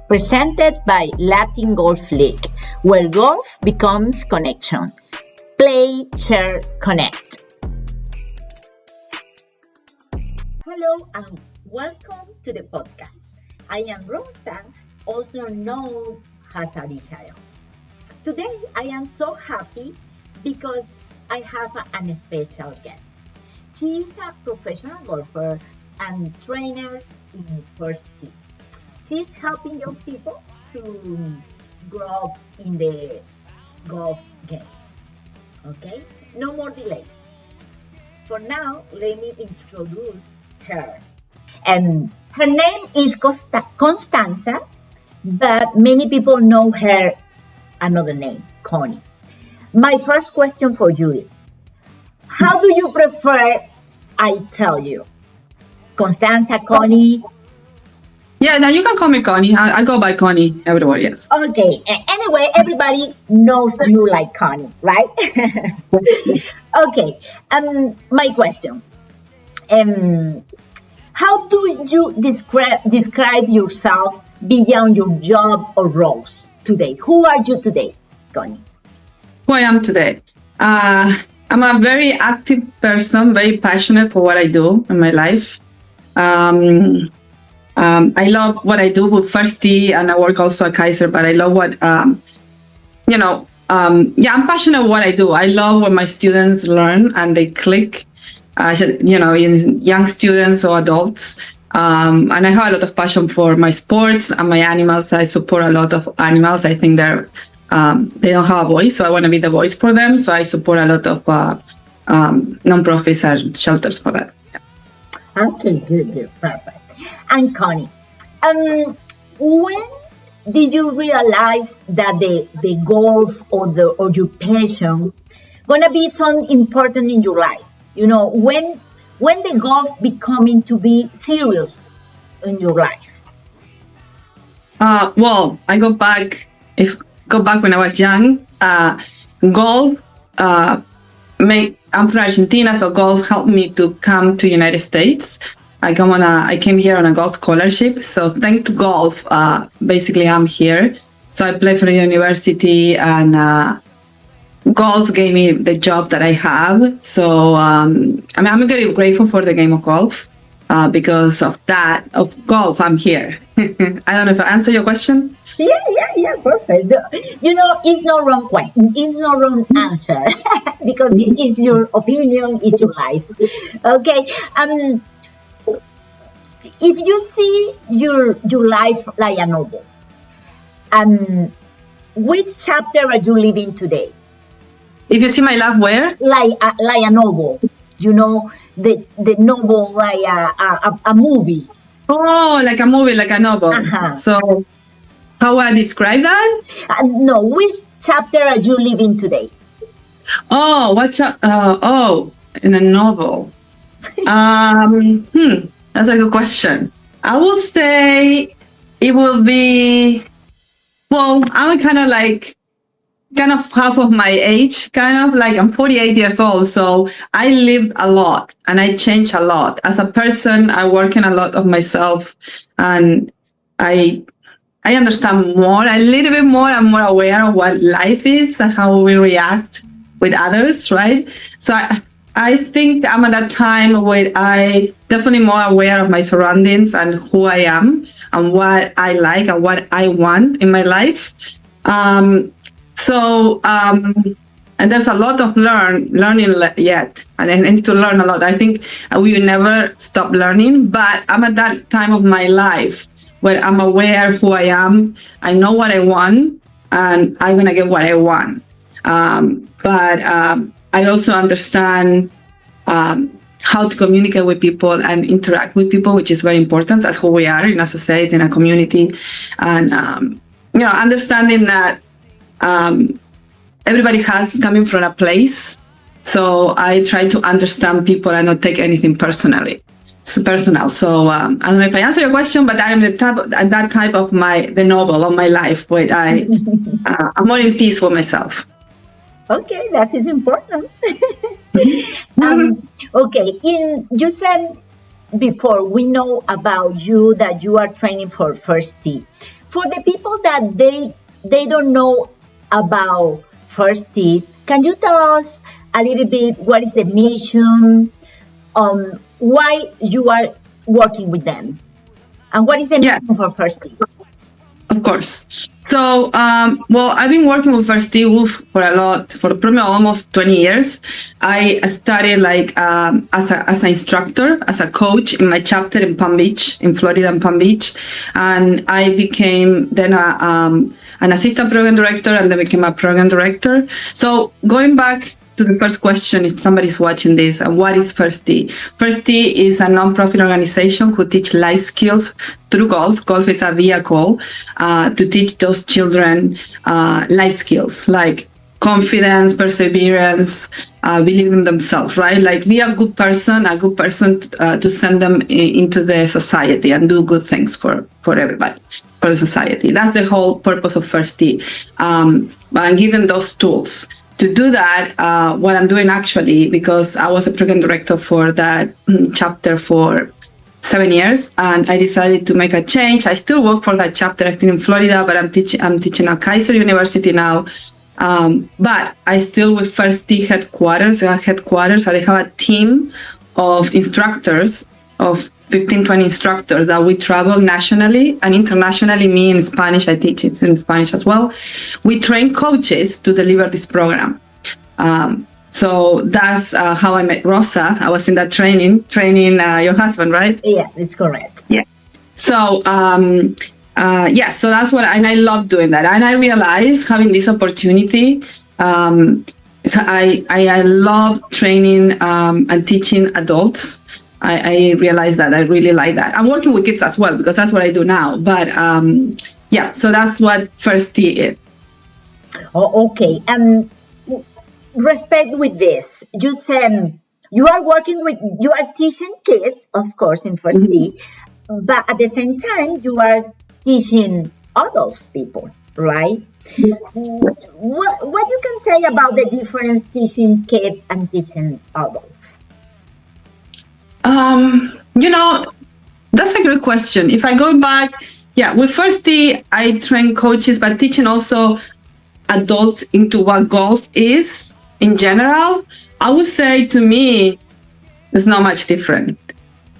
presented by Latin Golf League, where golf becomes connection. Play, share, connect. Hello and welcome to the podcast. I am Rosa, also known as Arisha'el. Today I am so happy because I have a special guest. She is a professional golfer and trainer in first seat. She's helping young people to grow up in the golf game. Okay? No more delays. For now, let me introduce her. And her name is Constanza, but many people know her another name, Connie. My first question for you is, how do you prefer I tell you? Constanza, Connie? Yeah, now you can call me Connie. I go by Connie everywhere, yes. Okay. Anyway, everybody knows you like Connie, right? Okay. My question. How do you describe yourself beyond your job or roles today? Who are you today, Connie? Who I am today? I'm a very active person, very passionate for what I do in my life. I love what I do with First Tee, and I work also at Kaiser, but I love what, I'm passionate what I do. I love when my students learn and they click, in young students or adults. And I have a lot of passion for my sports and my animals. I support a lot of animals. I think they don't have a voice, so I want to be the voice for them. So I support a lot of nonprofits and shelters for that. Yeah. Okay, good, perfect. And Connie, when did you realize that the golf or your passion gonna be so important in your life? You know, when the golf becoming to be serious in your life? Well, I go back when I was young. Golf. I'm from Argentina, so golf helped me to come to United States. I came here on a golf scholarship. So thanks to golf, basically I'm here. So I play for the university, and golf gave me the job that I have. So I'm very grateful for the game of golf. Because of golf, I'm here. I don't know if I answered your question. Yeah, perfect. You know, it's no wrong question. It's no wrong answer because it's your opinion, it's your life. Okay. If you see your life like a novel, which chapter are you living today? If you see my life where? Like a novel. You know, the novel like a movie. Oh, like a movie, like a novel. Uh-huh. So, how I describe that? No, which chapter are you living today? Oh, in a novel. That's a good question. I will say it will be, well, I'm kind of half of my age, I'm 48 years old. So I lived a lot and I changed a lot. As a person, I work in a lot of myself, and I understand more, a little bit more. I'm more aware of what life is and how we react with others, right? So I think I'm at that time where I definitely more aware of my surroundings and who I am and what I like and what I want in my life. And there's a lot of learning yet, and I need to learn a lot. I think we will never stop learning, but I'm at that time of my life where I'm aware who I am. I know what I want, and I'm gonna get what I want. But I also understand how to communicate with people and interact with people, which is very important. That's who we are in a society, in a community, and understanding that everybody has coming from a place. So I try to understand people and not take anything personally. It's personal. So I don't know if I answer your question, but I am that type of the novel of my life where I'm more in peace with myself. Okay, that is important. Okay, you said before we know about you that you are training for First Tee, For the people that they don't know about First Tip, can you tell us a little bit what is the mission, why you are working with them, and what is the Yeah. mission for First Tip? Of course. So, well, I've been working with First Wolf for probably almost 20 years. I started like as an instructor, as a coach in my chapter in Palm Beach, in Florida and Palm Beach. And I became then an assistant program director and then became a program director. So going back to the first question, if somebody's watching this, what is First T? First T is a nonprofit organization who teach life skills through golf. Golf is a vehicle to teach those children life skills like confidence, perseverance, believe in themselves, right? Like be a good person to send them into the society and do good things for everybody, for the society. That's the whole purpose of First T. And give them those tools. To do that, what I'm doing actually, because I was a program director for that chapter for 7 years, and I decided to make a change. I still work for that chapter, I think in Florida, but I'm teaching at Kaiser University now. But I still with First T headquarters. I have a team of instructors, of 15, 20 instructors that we travel nationally and internationally. Me in Spanish, I teach it in Spanish as well. We train coaches to deliver this program. So that's how I met Rosa. I was in that training your husband, right? Yeah, it's correct. Yeah. So, so that's and I love doing that. And I realized having this opportunity, I love training and teaching adults. I realized that I really like that. I'm working with kids as well because that's what I do now. But so that's what First T is. Oh, okay. Respect with this. You said you are teaching kids, of course, in First T, but at the same time you are teaching adult people, right? Yes. What you can say about the difference teaching kids and teaching adults? That's a great question. If I go back, with First T, I train coaches, but teaching also adults into what golf is in general. I would say to me, it's not much different.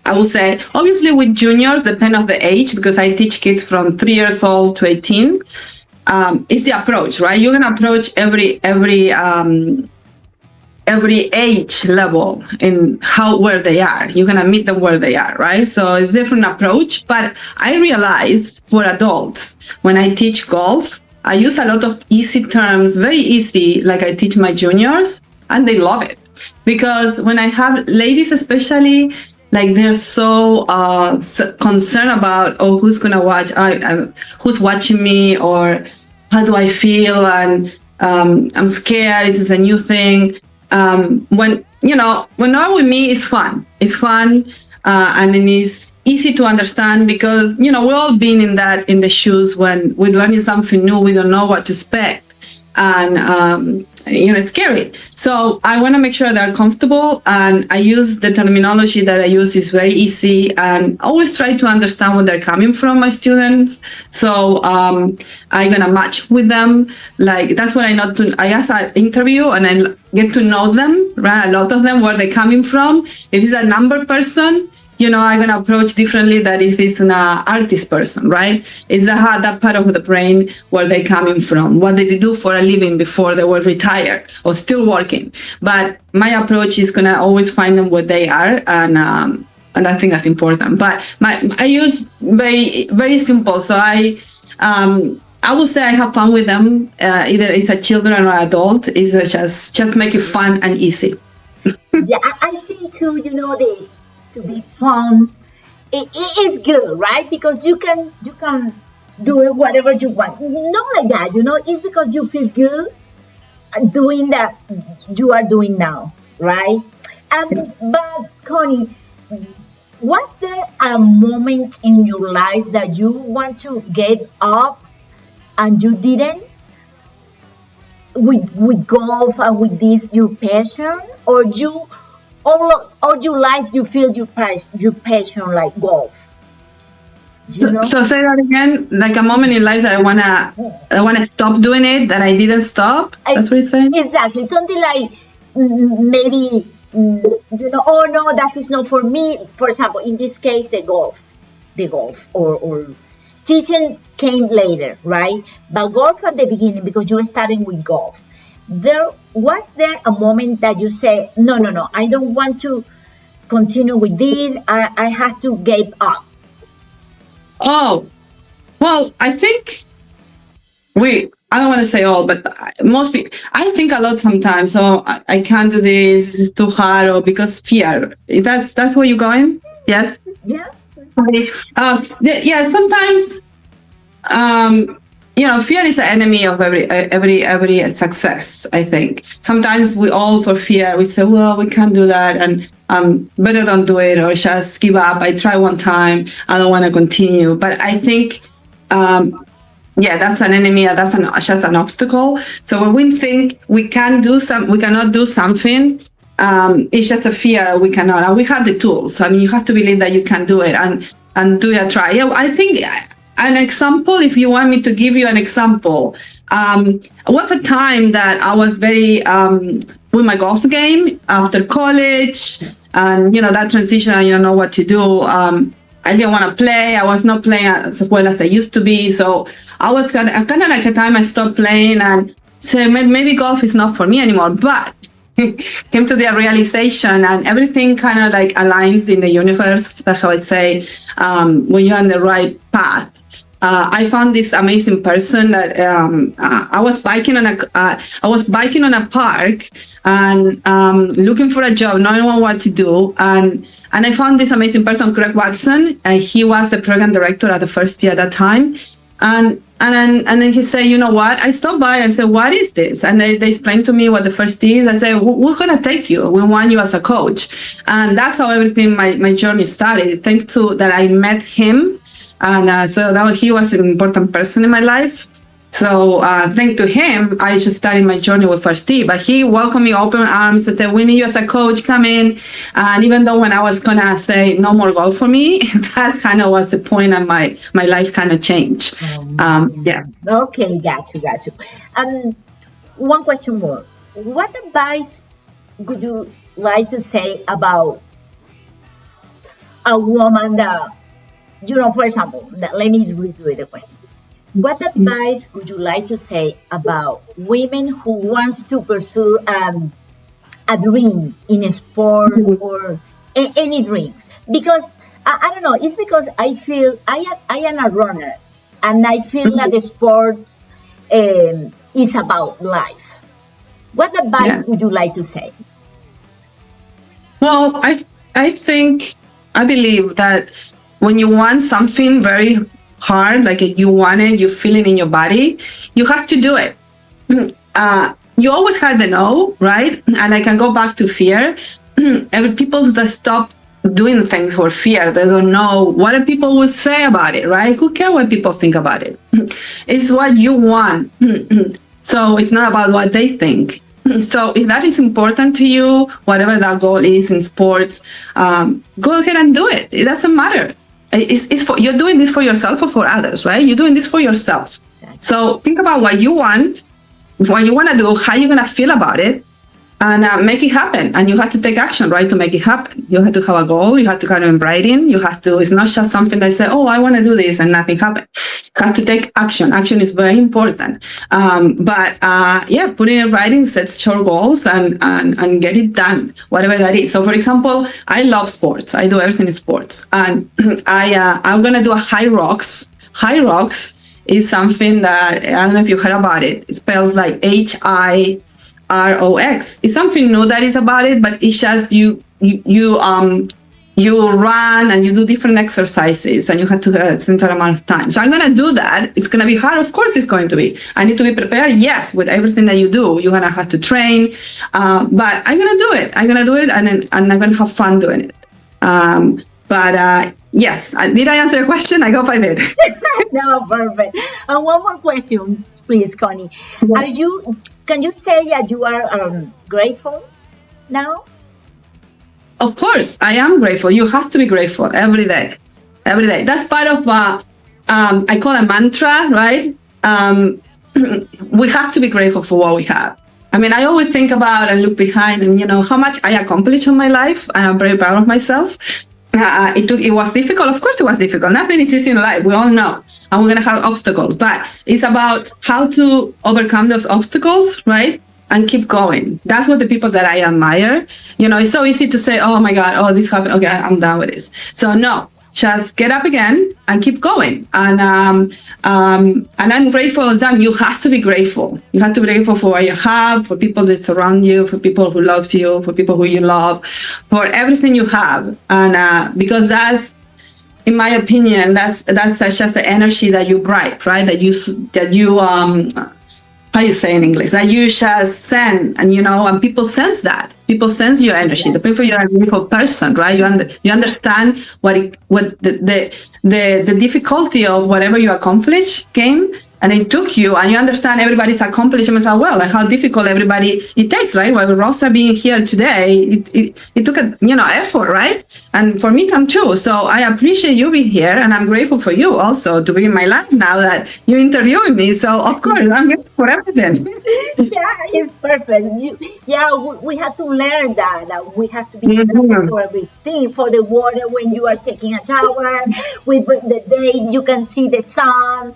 I would say, obviously with juniors, depend on the age, because I teach kids from 3 years old to 18. It's the approach, right? You're gonna approach every age level in where they are. You're gonna meet them where they are, right? So it's a different approach. But I realize for adults, when I teach golf, I use a lot of easy terms, very easy, like I teach my juniors, and they love it. Because when I have ladies especially, like they're so concerned about, who's gonna watch, who's watching me, or how do I feel, and I'm scared, this is a new thing. When they're with me, it's fun. And then it's easy to understand because, we've all been in the shoes when we're learning something new, we don't know what to expect. And, it's scary. So I want to make sure they're comfortable, and I use the terminology that I use is very easy, and always try to understand where they're coming from, my students. So I'm going to match with them. Like, that's what I ask an interview and I get to know them, right? A lot of them, where they're coming from. If it's a number person, I'm going to approach differently than if it's an artist person, right? It's that part of the brain where they're coming from. What did they do for a living before they were retired or still working? But my approach is going to always find them where they are, and I think that's important. But I use very, very simple. So I would say I have fun with them. Either it's a children or adult. It's just make it fun and easy. Yeah, I think too, to be fun, it is good, right? Because you can do it whatever you want. Not like that, it's because you feel good doing that you are doing now, right? But Connie, was there a moment in your life that you want to get up and you didn't? With golf and with this, your passion, or all your life you feel your passion like golf? You know? So say that again, like a moment in life that I wanna stop doing it, that I didn't stop. That's what you're saying? Exactly. Something like maybe, oh no, that is not for me. For example, in this case, the golf, or teaching came later, right? But golf at the beginning, because you were starting with golf. Was there a moment that you say, no, I don't want to continue with this. I have to give up. Oh, well, I think I don't want to say all, but most people, I think a lot sometimes. So I can't do this. This is too hard, or because fear. That's where you're going. Yes. Yeah. Okay. Yeah. Sometimes, fear is an enemy of every success. I think sometimes we all for fear we say, well, we can't do that, and better don't do it, or just give up. I try one time. I don't want to continue. But I think. That's an enemy. That's just an obstacle. So when we think we cannot do something, it's just a fear. We cannot. And we have the tools. So, I mean, you have to believe that you can do it and do a try. Yeah, I think an example. If you want me to give you an example, was a time that I was very with my golf game after college, and that transition. I don't know what to do. I didn't want to play. I was not playing as well as I used to be. So I was kind of like a time I stopped playing and said, maybe golf is not for me anymore. But came to the realization, and everything kind of like aligns in the universe. That's how I say, when you're on the right path. I found this amazing person that I was biking on a park and looking for a job, not knowing what to do, and I found this amazing person, Craig Watson, and he was the program director at the first year at that time, and then he said, you know what? I stopped by and said, what is this? And they explained to me what the first is. I said, we're gonna take you. We want you as a coach, and that's how everything my journey started. Thanks to that I met him. And so he was an important person in my life. So thanks to him, I just started my journey with First Tee. But he welcomed me open arms and said, we need you as a coach, come in. And even though when I was going to say no more golf for me, that's kind of was the point of my life kind of changed. Yeah. Okay, got you. One question more. What advice would you like to say about a woman that, for example, let me redo the question. What advice would you like to say about women who wants to pursue a dream in a sport or any dreams? Because I don't know, it's because I feel I am a runner, and I feel that the sport is about life. What advice would you like to say? Well, I believe that when you want something very hard, like you want it, you feel it in your body, you have to do it. You always had the no, right? And I can go back to fear. People that stop doing things for fear, they don't know what people would say about it, right? Who cares what people think about it? It's what you want. So it's not about what they think. So if that is important to you, whatever that goal is in sports, go ahead and do it. It doesn't matter. You're doing this for yourself or for others, right? You're doing this for yourself. Exactly. So think about what you want to do, how you're going to feel about it, and make it happen. And you have to take action, right, to make it happen. You have to have a goal. You have to kind of write in. It's not just something that say, oh, I want to do this and nothing happens. You have to take action. Action is very important. Putting in writing, set short goals and get it done, whatever that is. So, for example, I love sports. I do everything in sports. And I'm going to do a high rocks. High rocks is something that, I don't know if you heard about it. It spells like HIROX. It's something new that is about it, but it's just you run and you do different exercises and you have to have a certain amount of time. So I'm going to do that. It's going to be hard. Of course it's going to be. I need to be prepared. Yes, with everything that you do, you're going to have to train. But I'm going to do it. And I'm going to have fun doing it. Yes, did I answer your question? I hope I did. No, perfect. And one more question, please, Connie. Can you say that you are grateful now? Of course, I am grateful. You have to be grateful every day. every day. That's part of I call a mantra, right? We have to be grateful for what we have. I mean, I always think about and look behind and, how much I accomplished in my life. And I'm very proud of myself. It was difficult. Of course, it was difficult. Nothing is easy in life. We all know. And we're going to have obstacles. But it's about how to overcome those obstacles, right? And keep going. That's what the people that I admire. It's so easy to say, oh my God, oh, this happened. Okay, I'm done with this. So no, just get up again and keep going. And I'm grateful that you have to be grateful. You have to be grateful for what you have, for people that surround you, for people who love you, for people who you love, for everything you have. And because that's, in my opinion, that's just the energy that you bright, right? That you how you say in English, that you just send, and people sense that. People sense your energy. The people, you're a beautiful person, right? You understand what the difficulty of whatever you accomplish came, and it took you, and you understand everybody's accomplishments as well, and how difficult it takes, right? While Rosa being here today, it took effort, right? And for me, come too. So I appreciate you being here, and I'm grateful for you also to be in my life now that you interviewing me. So of course, I'm grateful for everything. Yeah, it's perfect. We have to learn that we have to be grateful for everything, for the water when you are taking a shower, with the day you can see the sun.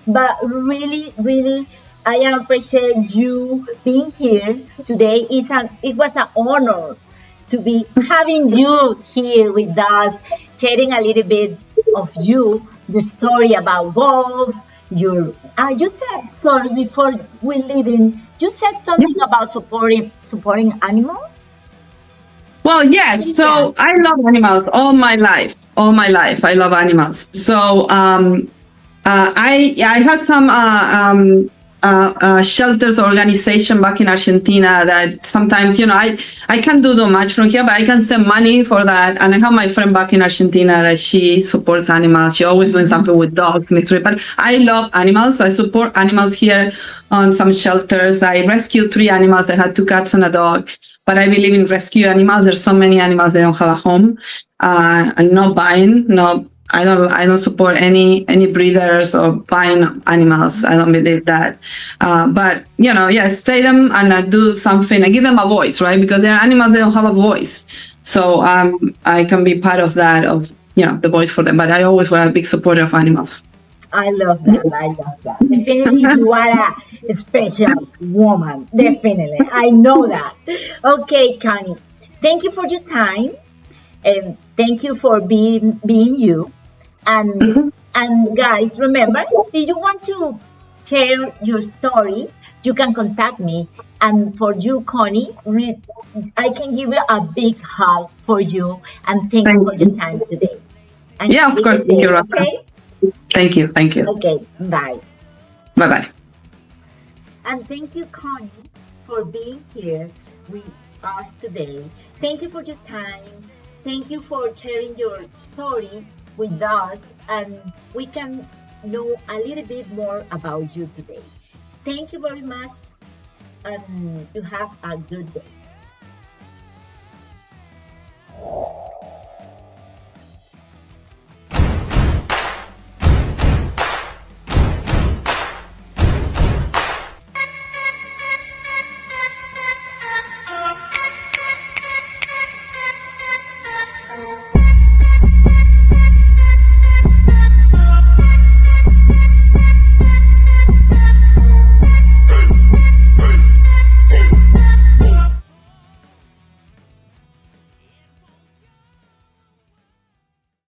But really, really, I appreciate you being here today. It was an honor to be having you here with us, sharing a little bit of you, the story about golf. You said, sorry, before we leaving, you said something about supporting animals. Well, yes. So I love animals all my life. All my life, I love animals. So I had some shelters organization back in Argentina that sometimes, I can't do too much from here, but I can send money for that. And I have my friend back in Argentina that she supports animals. She always doing something with dogs. But I love animals. I support animals here on some shelters. I rescued 3 animals. I had 2 cats and a dog. But I believe in rescue animals. There's so many animals that don't have a home. And not buying, I don't support any breeders or buying animals. I don't believe that. But save them and do something and give them a voice, right? Because there are animals that don't have a voice. So I can be part of that, of the voice for them. But I always was a big supporter of animals. I love that. Definitely, you are a special woman. Definitely, I know that. Okay, Connie, thank you for your time, and thank you for being you. And guys, remember, if you want to share your story, you can contact me. And for you, Connie, I can give you a big hug for you. And thank you for your time today. And of course. Thank you, Rafa. Okay? Thank you. Okay, bye. Bye-bye. And thank you, Connie, for being here with us today. Thank you for your time. Thank you for sharing your story with us, and we can know a little bit more about you today. Thank you very much, and you have a good day.